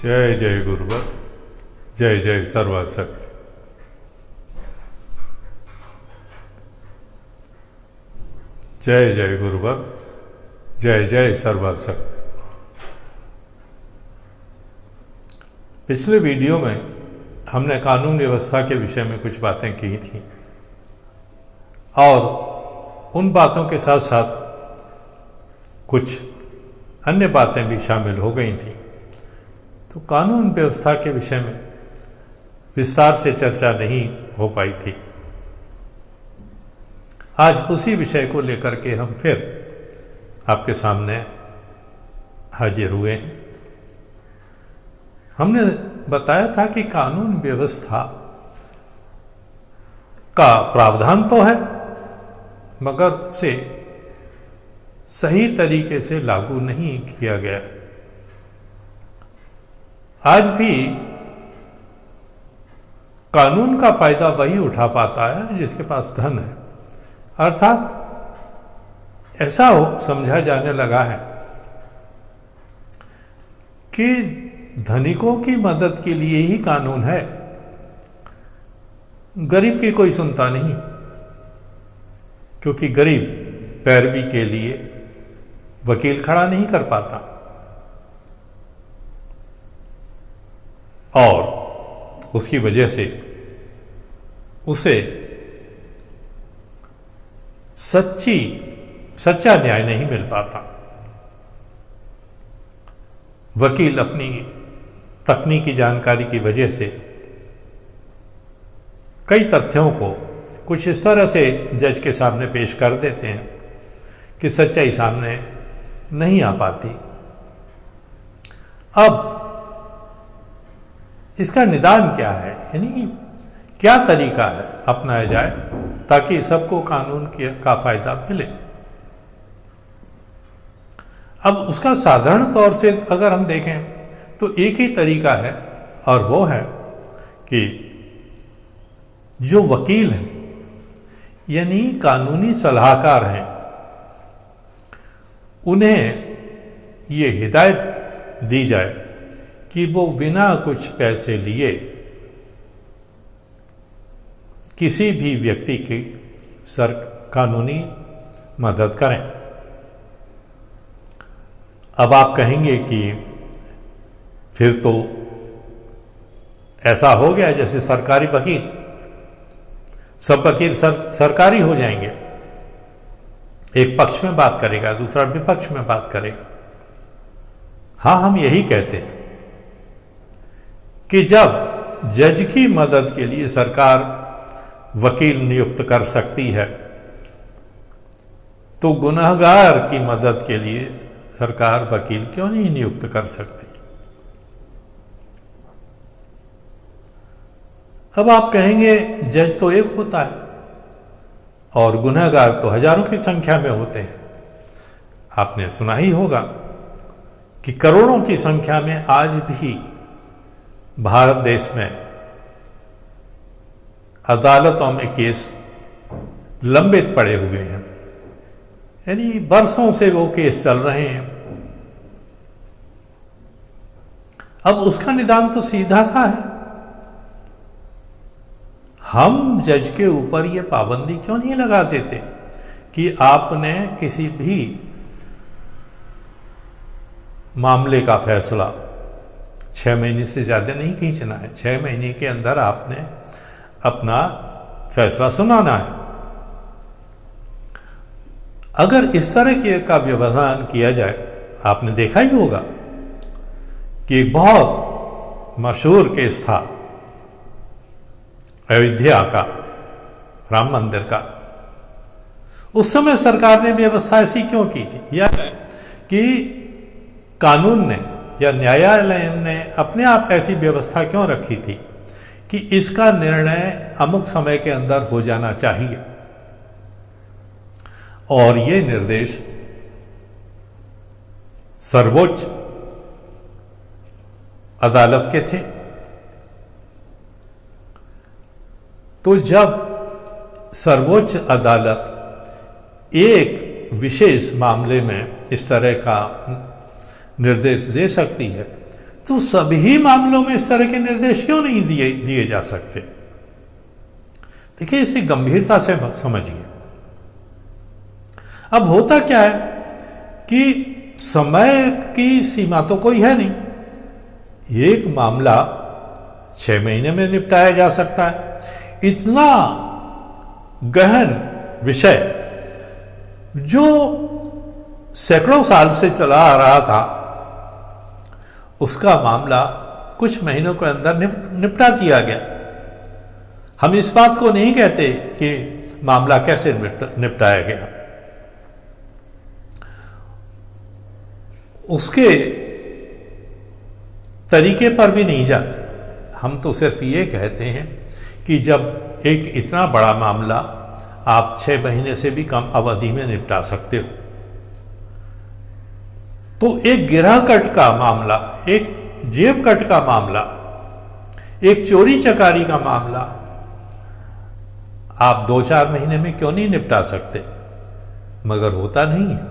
जय जय गुरुवर, जय जय सर्वशक्ति। जय जय गुरुवर, जय जय सर्वशक्ति। पिछले वीडियो में हमने कानून व्यवस्था के विषय में कुछ बातें की थी और उन बातों के साथ साथ कुछ अन्य बातें भी शामिल हो गई थी। तो कानून व्यवस्था के विषय में विस्तार से चर्चा नहीं हो पाई थी। आज उसी विषय को लेकर के हम फिर आपके सामने हाजिर हुए हैं। हमने बताया था कि कानून व्यवस्था का प्रावधान तो है, मगर उसे सही तरीके से लागू नहीं किया गया। आज भी कानून का फायदा वही उठा पाता है जिसके पास धन है, अर्थात ऐसा समझा जाने लगा है कि धनिकों की मदद के लिए ही कानून है, गरीब की कोई सुनता नहीं, क्योंकि गरीब पैरवी के लिए वकील खड़ा नहीं कर पाता और उसकी वजह से उसे सच्चा न्याय नहीं मिल पाता। वकील अपनी तकनीकी जानकारी की वजह से कई तथ्यों को कुछ इस तरह से जज के सामने पेश कर देते हैं कि सच्चाई सामने नहीं आ पाती। अब इसका निदान क्या है, यानी क्या तरीका है अपनाया जाए ताकि सबको कानून का फायदा मिले। अब उसका साधारण तौर से अगर हम देखें तो एक ही तरीका है, और वो है कि जो वकील हैं यानी कानूनी सलाहकार हैं, उन्हें ये हिदायत दी जाए कि वो बिना कुछ पैसे लिए किसी भी व्यक्ति की कानूनी मदद करें। अब आप कहेंगे कि फिर तो ऐसा हो गया जैसे सरकारी वकील, सब वकील सरकारी हो जाएंगे, एक पक्ष में बात करेगा, दूसरा विपक्ष में बात करेगा। हाँ, हम यही कहते हैं कि जब जज की मदद के लिए सरकार वकील नियुक्त कर सकती है, तो गुनहगार की मदद के लिए सरकार वकील क्यों नहीं नियुक्त कर सकती। अब आप कहेंगे जज तो एक होता है और गुनहगार तो हजारों की संख्या में होते हैं। आपने सुना ही होगा कि करोड़ों की संख्या में आज भी भारत देश में अदालतों में केस लंबित पड़े हुए हैं, यानी बरसों से वो केस चल रहे हैं। अब उसका निदान तो सीधा सा है, हम जज के ऊपर ये पाबंदी क्यों नहीं लगा देते कि आपने किसी भी मामले का फैसला 6 महीने से ज़्यादा नहीं खींचना है, 6 महीने के अंदर आपने अपना फैसला सुनाना है। अगर इस तरह का व्यवधान किया जाए, आपने देखा ही होगा कि एक बहुत मशहूर केस था अयोध्या का, राम मंदिर का। उस समय सरकार ने व्यवस्था ऐसी क्यों की थी, या कि कानून ने या न्यायालय ने अपने आप ऐसी व्यवस्था क्यों रखी थी कि इसका निर्णय अमुक समय के अंदर हो जाना चाहिए, और ये निर्देश सर्वोच्च अदालत के थे। तो जब सर्वोच्च अदालत एक विशेष मामले में इस तरह का निर्देश दे सकती है, तो सभी मामलों में इस तरह के निर्देश क्यों नहीं दिए जा सकते? देखिए, इसे गंभीरता से समझिए। अब होता क्या है कि समय की सीमा तो कोई है नहीं। एक मामला 6 महीने में निपटाया जा सकता है। इतना गहन विषय जो सैकड़ों साल से चला आ रहा था, उसका मामला कुछ महीनों के अंदर निपटा दिया गया। हम इस बात को नहीं कहते कि मामला कैसे निपटाया गया, उसके तरीके पर भी नहीं जाते। हम तो सिर्फ ये कहते हैं कि जब एक इतना बड़ा मामला आप 6 महीने से भी कम अवधि में निपटा सकते हो, तो एक गिरह कट का मामला, एक जेब कट का मामला, एक चोरी चकारी का मामला आप 2-4 महीने में क्यों नहीं निपटा सकते? मगर होता नहीं है।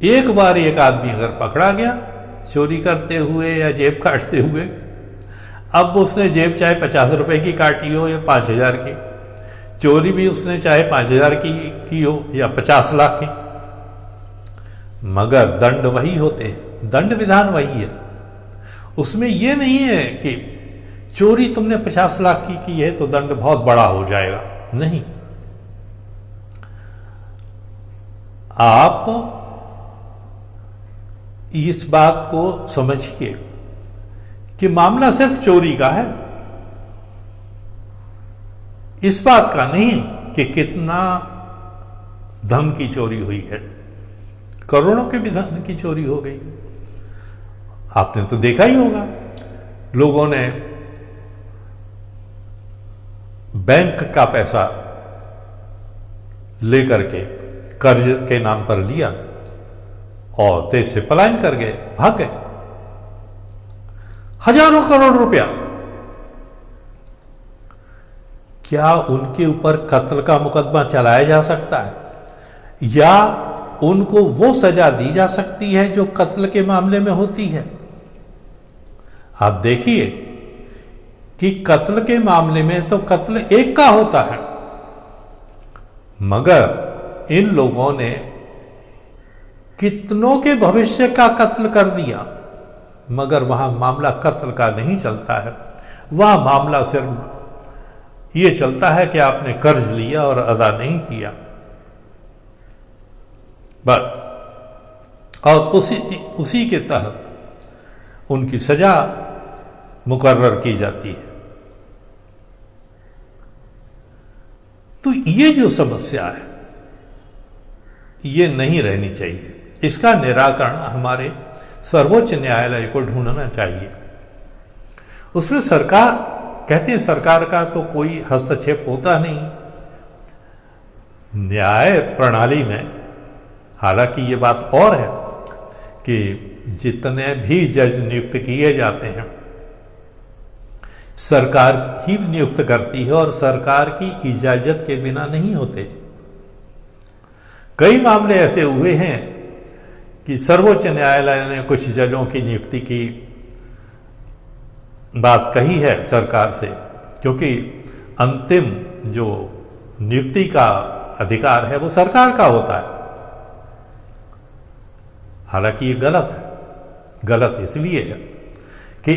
एक बार एक आदमी अगर पकड़ा गया चोरी करते हुए या जेब काटते हुए, अब उसने जेब चाहे 50 रुपए की काटी हो या 5,000 की, चोरी भी उसने चाहे 5,000 की हो या 50 लाख की, मगर दंड वही होते हैं, दंड विधान वही है। उसमें यह नहीं है कि चोरी तुमने 50 लाख की है तो दंड बहुत बड़ा हो जाएगा, नहीं। आप इस बात को समझिए कि मामला सिर्फ चोरी का है, इस बात का नहीं कि कितना धन की चोरी हुई है। करोड़ों के भी धन की चोरी हो गई। आपने तो देखा ही होगा, लोगों ने बैंक का पैसा लेकर के कर्ज के नाम पर लिया और देश से पलायन कर गए, भाग गए। हजारों करोड़ रुपया। क्या उनके ऊपर कत्ल का मुकदमा चलाया जा सकता है, या उनको वो सजा दी जा सकती है जो कत्ल के मामले में होती है? आप देखिए कि कत्ल के मामले में तो कत्ल एक का होता है, मगर इन लोगों ने कितनों के भविष्य का कत्ल कर दिया, मगर वहां मामला कत्ल का नहीं चलता है। वहां मामला सिर्फ ये चलता है कि आपने कर्ज लिया और अदा नहीं किया, बस। और उसी के तहत उनकी सजा मुकर्रर की जाती है। तो ये जो समस्या है, ये नहीं रहनी चाहिए। इसका निराकरण हमारे सर्वोच्च न्यायालय को ढूंढना चाहिए। उसमें सरकार, कहते हैं सरकार का तो कोई हस्तक्षेप होता नहीं न्याय प्रणाली में। हालांकि ये बात और है कि जितने भी जज नियुक्त किए जाते हैं सरकार ही नियुक्त करती है और सरकार की इजाजत के बिना नहीं होते। कई मामले ऐसे हुए हैं कि सर्वोच्च न्यायालय ने कुछ जजों की नियुक्ति की बात कही है सरकार से, क्योंकि अंतिम जो नियुक्ति का अधिकार है वो सरकार का होता है। हालांकि ये गलत है। गलत इसलिए है कि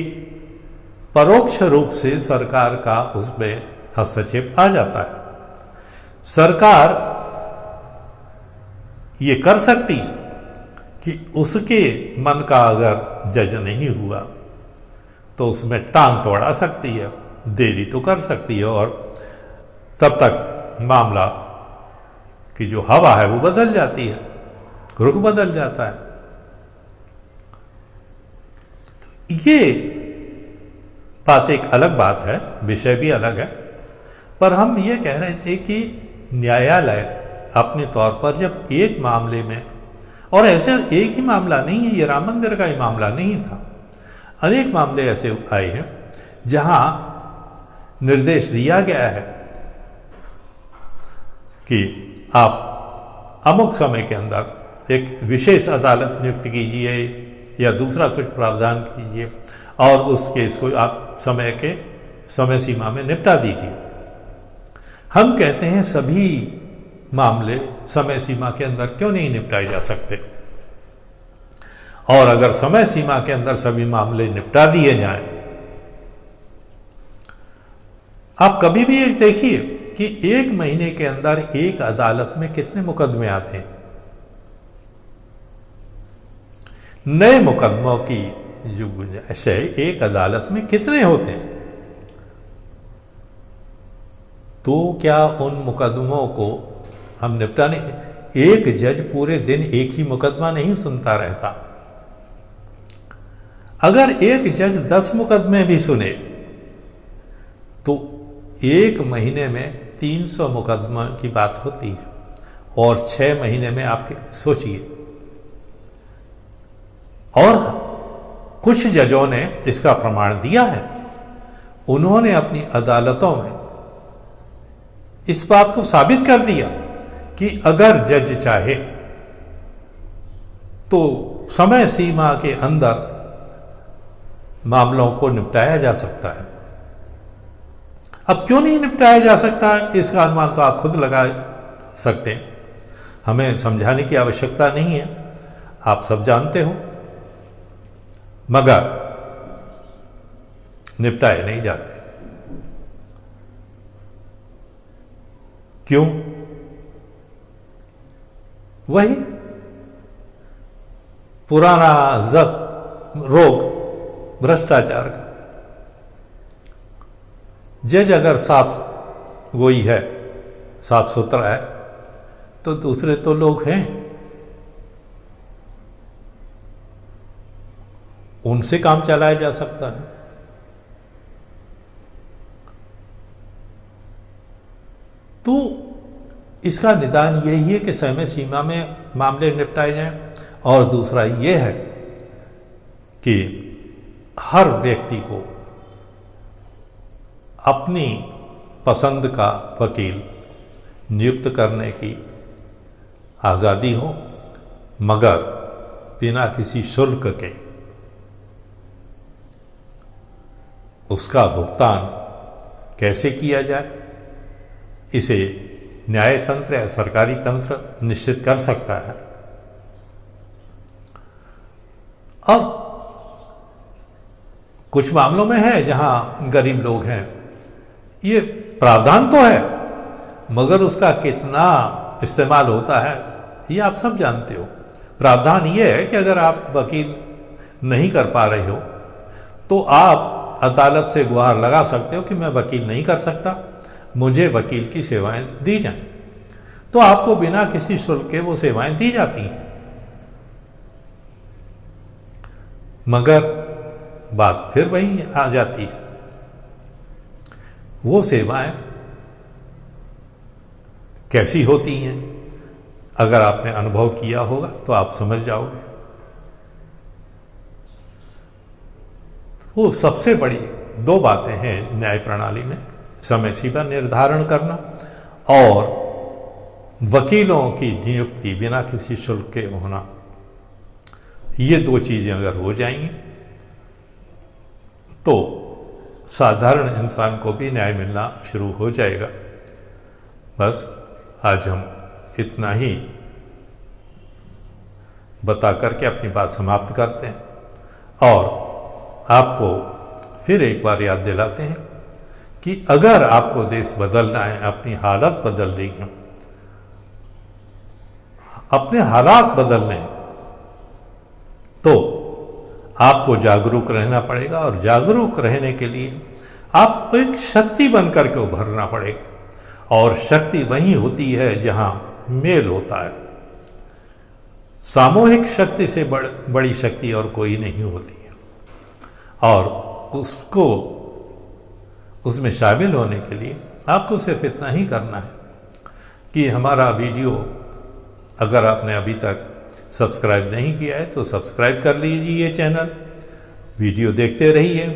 परोक्ष रूप से सरकार का उसमें हस्तक्षेप आ जाता है। सरकार ये कर सकती है कि उसके मन का अगर जज नहीं हुआ तो उसमें टांग तोड़ा सकती है, देरी तो कर सकती है, और तब तक मामला की जो हवा है वो बदल जाती है, रुख बदल जाता है। तो ये बात एक अलग बात है, विषय भी अलग है। पर हम ये कह रहे थे कि न्यायालय अपने तौर पर जब एक मामले में, और ऐसे एक ही मामला नहीं है, ये राम मंदिर का ही मामला नहीं था, अनेक मामले ऐसे आए हैं जहां निर्देश दिया गया है कि आप अमुक समय के अंदर एक विशेष अदालत नियुक्त कीजिए या दूसरा कुछ प्रावधान कीजिए और उस केस को आप समय सीमा में निपटा दीजिए। हम कहते हैं सभी मामले समय सीमा के अंदर क्यों नहीं निपटाए जा सकते, और अगर समय सीमा के अंदर सभी मामले निपटा दिए जाएं, आप कभी भी एक देखिए कि 1 महीने के अंदर एक अदालत में कितने मुकदमे आते हैं। नए मुकदमों की जो गुंजाइश है एक अदालत में कितने होते हैं, तो क्या उन मुकदमों को हम निपटाने, एक जज पूरे दिन एक ही मुकदमा नहीं सुनता रहता। अगर एक जज 10 मुकदमे भी सुने तो 1 महीने में 300 मुकदमा की बात होती है, और 6 महीने में आपके सोचिए। और कुछ जजों ने इसका प्रमाण दिया है, उन्होंने अपनी अदालतों में इस बात को साबित कर दिया कि अगर जज चाहे तो समय सीमा के अंदर मामलों को निपटाया जा सकता है। अब क्यों नहीं निपटाया जा सकता है, इसका अनुमान तो आप खुद लगा सकते हैं, हमें समझाने की आवश्यकता नहीं है, आप सब जानते हो। मगर निपटाए नहीं जाते, क्यों? वही पुराना रोग भ्रष्टाचार का। जज अगर साफ वही है, साफ सुथरा है, तो दूसरे तो लोग हैं, उनसे काम चलाया जा सकता है। तो इसका निदान यही है कि समय सीमा में मामले निपटाए जाएं, और दूसरा ये है कि हर व्यक्ति को अपनी पसंद का वकील नियुक्त करने की आज़ादी हो, मगर बिना किसी शुल्क के उसका भुगतान कैसे किया जाए, इसे न्याय तंत्र या सरकारी तंत्र निश्चित कर सकता है। अब कुछ मामलों में है जहां गरीब लोग हैं, ये प्रावधान तो है, मगर उसका कितना इस्तेमाल होता है ये आप सब जानते हो। प्रावधान ये है कि अगर आप वकील नहीं कर पा रहे हो तो आप अदालत से गुहार लगा सकते हो कि मैं वकील नहीं कर सकता, मुझे वकील की सेवाएं दी जाएं, तो आपको बिना किसी शुल्क के वो सेवाएं दी जाती हैं। मगर बात फिर वही आ जाती है, वो सेवाएं कैसी होती हैं, अगर आपने अनुभव किया होगा तो आप समझ जाओगे। वो सबसे बड़ी 2 बातें हैं न्याय प्रणाली में, समय सीमा निर्धारण करना और वकीलों की नियुक्ति बिना किसी शुल्क के होना। ये 2 चीज़ें अगर हो जाएंगी तो साधारण इंसान को भी न्याय मिलना शुरू हो जाएगा। बस आज हम इतना ही बता करके अपनी बात समाप्त करते हैं और आपको फिर एक बार याद दिलाते हैं कि अगर आपको देश बदलना है, अपनी हालत बदलनी है, अपने हालात बदलने हैं, तो आपको जागरूक रहना पड़ेगा, और जागरूक रहने के लिए आपको एक शक्ति बनकर के उभरना पड़ेगा, और शक्ति वहीं होती है जहां मेल होता है। सामूहिक शक्ति से बड़ी शक्ति और कोई नहीं होती है, और उसमें शामिल होने के लिए आपको सिर्फ इतना ही करना है कि हमारा वीडियो अगर आपने अभी तक सब्सक्राइब नहीं किया है तो सब्सक्राइब कर लीजिए ये चैनल, वीडियो देखते रहिए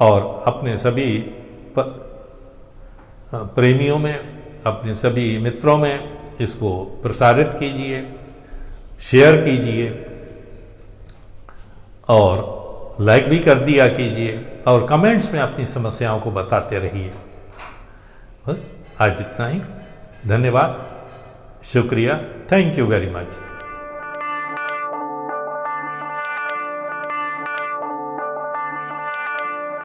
और अपने सभी प्रेमियों में, अपने सभी मित्रों में इसको प्रसारित कीजिए, शेयर कीजिए, और लाइक भी कर दिया कीजिए और कमेंट्स में अपनी समस्याओं को बताते रहिए। बस आज इतना ही। धन्यवाद, शुक्रिया, थैंक यू वेरी मच।